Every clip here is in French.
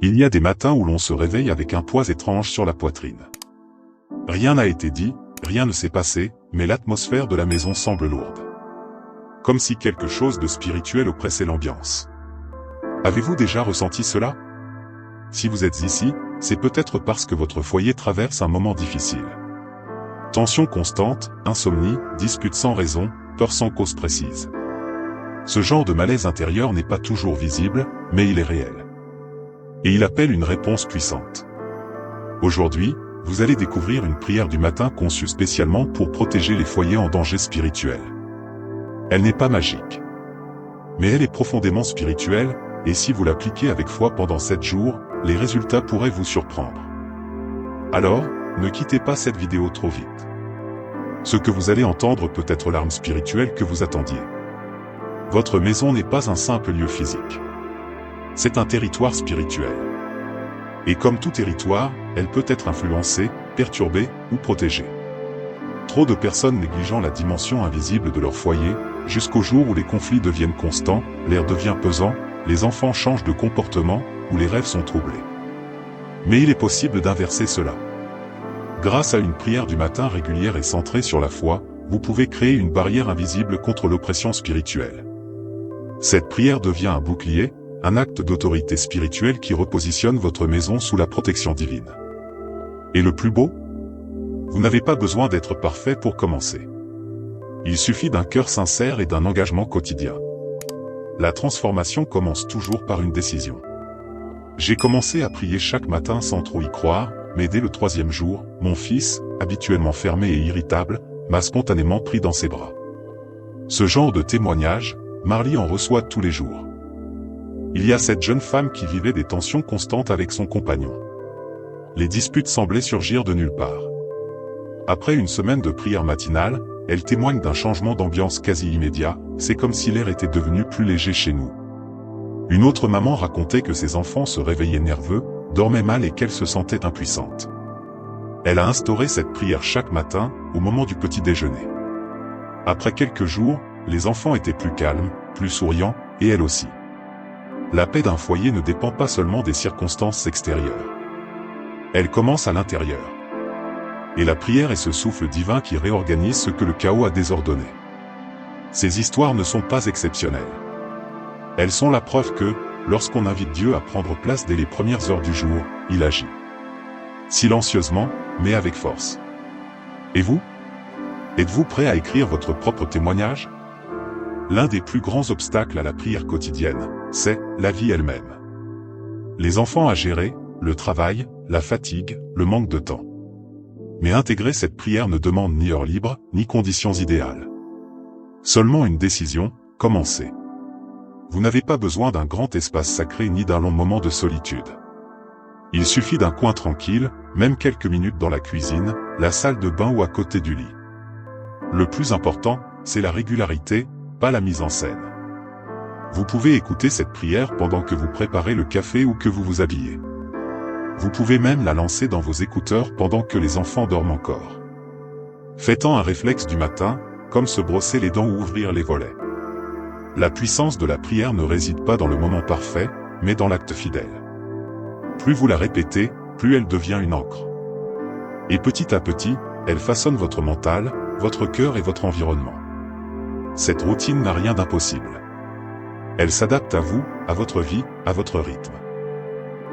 Il y a des matins où l'on se réveille avec un poids étrange sur la poitrine. Rien n'a été dit, rien ne s'est passé, mais l'atmosphère de la maison semble lourde. Comme si quelque chose de spirituel oppressait l'ambiance. Avez-vous déjà ressenti cela? Si vous êtes ici, c'est peut-être parce que votre foyer traverse un moment difficile. Tension constante, insomnie, disputes sans raison, peur sans cause précise. Ce genre de malaise intérieur n'est pas toujours visible, mais il est réel. Et il appelle une réponse puissante. Aujourd'hui, vous allez découvrir une prière du matin conçue spécialement pour protéger les foyers en danger spirituel. Elle n'est pas magique. Mais elle est profondément spirituelle, et si vous l'appliquez avec foi pendant 7 jours, les résultats pourraient vous surprendre. Alors, ne quittez pas cette vidéo trop vite. Ce que vous allez entendre peut être l'arme spirituelle que vous attendiez. Votre maison n'est pas un simple lieu physique. C'est un territoire spirituel. Et comme tout territoire, elle peut être influencée, perturbée ou protégée. Trop de personnes négligeant la dimension invisible de leur foyer, jusqu'au jour où les conflits deviennent constants, l'air devient pesant, les enfants changent de comportement, ou les rêves sont troublés. Mais il est possible d'inverser cela. Grâce à une prière du matin régulière et centrée sur la foi, vous pouvez créer une barrière invisible contre l'oppression spirituelle. Cette prière devient un bouclier, un acte d'autorité spirituelle qui repositionne votre maison sous la protection divine. Et le plus beau? Vous n'avez pas besoin d'être parfait pour commencer. Il suffit d'un cœur sincère et d'un engagement quotidien. La transformation commence toujours par une décision. J'ai commencé à prier chaque matin sans trop y croire, mais dès le 3e jour, mon fils, habituellement fermé et irritable, m'a spontanément pris dans ses bras. Ce genre de témoignage, Marley en reçoit tous les jours. Il y a cette jeune femme qui vivait des tensions constantes avec son compagnon. Les disputes semblaient surgir de nulle part. Après une semaine de prière matinale, elle témoigne d'un changement d'ambiance quasi immédiat, c'est comme si l'air était devenu plus léger chez nous. Une autre maman racontait que ses enfants se réveillaient nerveux, dormaient mal et qu'elle se sentait impuissante. Elle a instauré cette prière chaque matin, au moment du petit déjeuner. Après quelques jours, les enfants étaient plus calmes, plus souriants, et elle aussi. La paix d'un foyer ne dépend pas seulement des circonstances extérieures. Elle commence à l'intérieur. Et la prière est ce souffle divin qui réorganise ce que le chaos a désordonné. Ces histoires ne sont pas exceptionnelles. Elles sont la preuve que, lorsqu'on invite Dieu à prendre place dès les premières heures du jour, il agit. Silencieusement, mais avec force. Et vous? Êtes-vous prêt à écrire votre propre témoignage? L'un des plus grands obstacles à la prière quotidienne, c'est la vie elle-même. Les enfants à gérer, le travail, la fatigue, le manque de temps. Mais intégrer cette prière ne demande ni heure libre, ni conditions idéales. Seulement une décision, commencer. Vous n'avez pas besoin d'un grand espace sacré ni d'un long moment de solitude. Il suffit d'un coin tranquille, même quelques minutes dans la cuisine, la salle de bain ou à côté du lit. Le plus important, c'est la régularité, pas la mise en scène. Vous pouvez écouter cette prière pendant que vous préparez le café ou que vous vous habillez. Vous pouvez même la lancer dans vos écouteurs pendant que les enfants dorment encore. Faites-en un réflexe du matin, comme se brosser les dents ou ouvrir les volets. La puissance de la prière ne réside pas dans le moment parfait, mais dans l'acte fidèle. Plus vous la répétez, plus elle devient une encre. Et petit à petit, elle façonne votre mental, votre cœur et votre environnement. Cette routine n'a rien d'impossible. Elle s'adapte à vous, à votre vie, à votre rythme.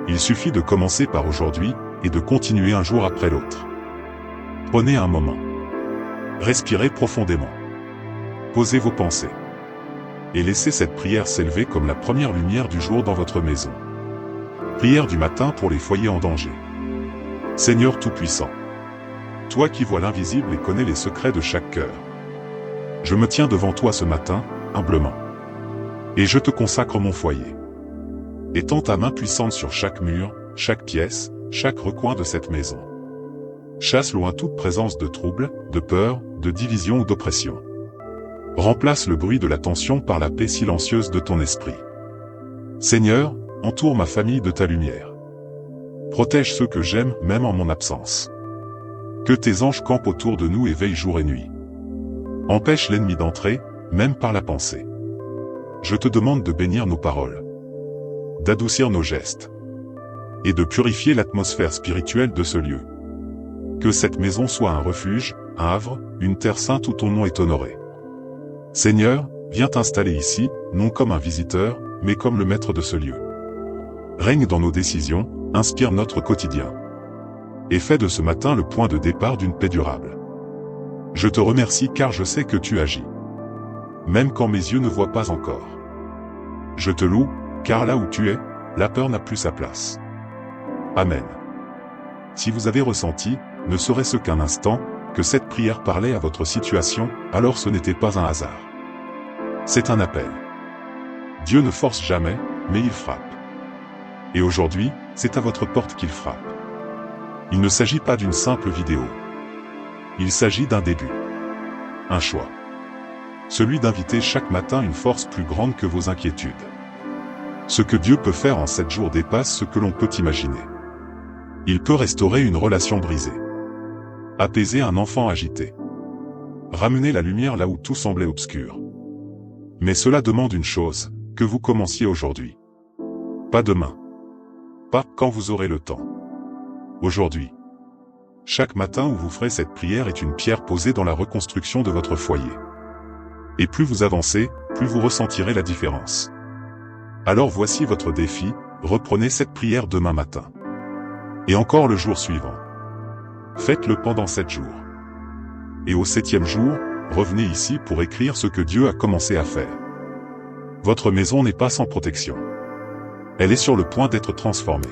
Il suffit de commencer par aujourd'hui, et de continuer un jour après l'autre. Prenez un moment. Respirez profondément. Posez vos pensées. Et laissez cette prière s'élever comme la première lumière du jour dans votre maison. Prière du matin pour les foyers en danger. Seigneur Tout-Puissant. Toi qui vois l'invisible et connais les secrets de chaque cœur. Je me tiens devant toi ce matin, humblement. Et je te consacre mon foyer. Étends ta main puissante sur chaque mur, chaque pièce, chaque recoin de cette maison. Chasse loin toute présence de trouble, de peur, de division ou d'oppression. Remplace le bruit de la tension par la paix silencieuse de ton esprit. Seigneur, entoure ma famille de ta lumière. Protège ceux que j'aime même en mon absence. Que tes anges campent autour de nous et veillent jour et nuit. Empêche l'ennemi d'entrer, même par la pensée. Je te demande de bénir nos paroles. D'adoucir nos gestes. et de purifier l'atmosphère spirituelle de ce lieu. Que cette maison soit un refuge, un havre, une terre sainte où ton nom est honoré. Seigneur, viens t'installer ici, non comme un visiteur, mais comme le maître de ce lieu. Règne dans nos décisions, inspire notre quotidien. Et fais de ce matin le point de départ d'une paix durable. Je te remercie car je sais que tu agis. Même quand mes yeux ne voient pas encore. Je te loue, car là où tu es, la peur n'a plus sa place. Amen. Si vous avez ressenti, ne serait-ce qu'un instant, que cette prière parlait à votre situation, alors ce n'était pas un hasard. C'est un appel. Dieu ne force jamais, mais il frappe. Et aujourd'hui, c'est à votre porte qu'il frappe. Il ne s'agit pas d'une simple vidéo. Il s'agit d'un début. Un choix. Celui d'inviter chaque matin une force plus grande que vos inquiétudes. Ce que Dieu peut faire en 7 jours dépasse ce que l'on peut imaginer. Il peut restaurer une relation brisée. Apaiser un enfant agité. Ramener la lumière là où tout semblait obscur. Mais cela demande une chose, que vous commenciez aujourd'hui. Pas demain. Pas quand vous aurez le temps. Aujourd'hui. Chaque matin où vous ferez cette prière est une pierre posée dans la reconstruction de votre foyer. Et plus vous avancez, plus vous ressentirez la différence. Alors voici votre défi, reprenez cette prière demain matin. Et encore le jour suivant. Faites-le pendant 7 jours. Et au 7e jour, revenez ici pour écrire ce que Dieu a commencé à faire. Votre maison n'est pas sans protection. Elle est sur le point d'être transformée.